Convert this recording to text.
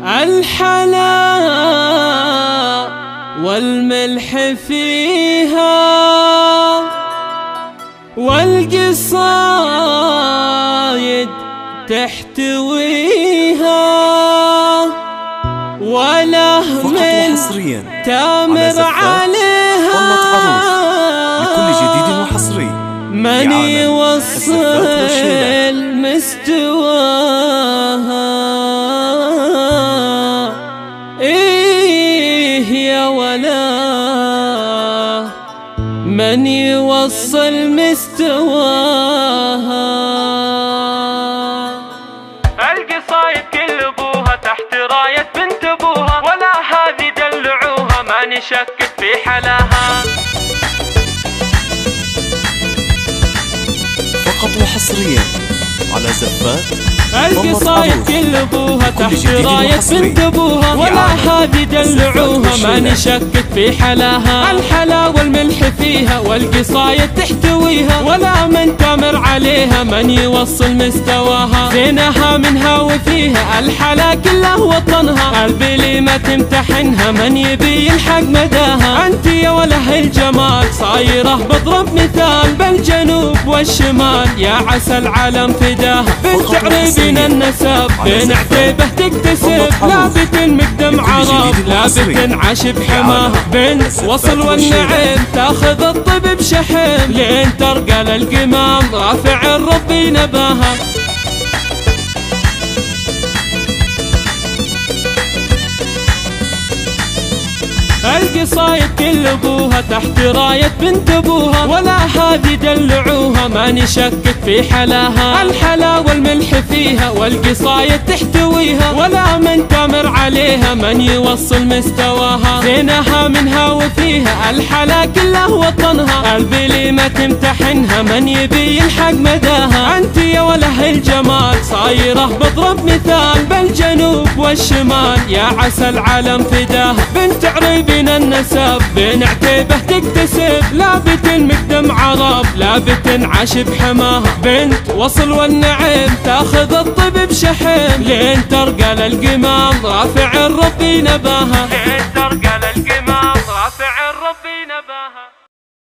الحلا والملح فيها والقصايد تحتويها ولهم تامر عليها لكل جديد وحصري من يوصل مستواها. إيه يا ولا من يوصل مستواها. القصايد كلبوها تحت راية بنت ابوها، ولا هذه دلعوها ما نشكك في حلاها. فقط وحصريا على زفات القصايد كلبوها تحت راية بنت ابوها، ولا هذه دلعوها ما نشكك في حلاها. الحلا والملح فيها والقصايد تحتويها، ولا من تمر عليها من يوصل مستواها. زينها منها وفيها الحلا كله وطنها، قلبي ما تمتحنها من يبي يلحق مداها. انت يا وله الجمال صايره بضرب مثال، بالجنوب والشمال يا عسى العالم فداها. بنت عريبين النسب بين عتيبه تكتسب، لابت مقدم عرب لابت عاش بحماها. بنت وصل والنعيم تاخذ الطب بشحم، لين ترقى للقمام رافع الربي نباها. القصايد كلبوها تحت راية بنت ابوها، ولا هذه دلعوها ما نشكك في حلاها. الحلا والملح فيها والقصايد تحتويها، ولا من تمر عليها من يوصل مستواها. زينها منها وفيها الحلا كله وطنها، قلبي ما تمتحنها من يبي يلحق مداها. انت يا وله الجمال صايره بضرب مثال، بالجنوب والشمال يا عسى العالم فداها. بنت عريبين النسب بين عتيبه تكتسب، لابت مقدم عرب لابت عاش بحماها. بنت وصل والنعيم تاخذ الطب بشحم، لين ترقى للقمام رافع الربي نباها.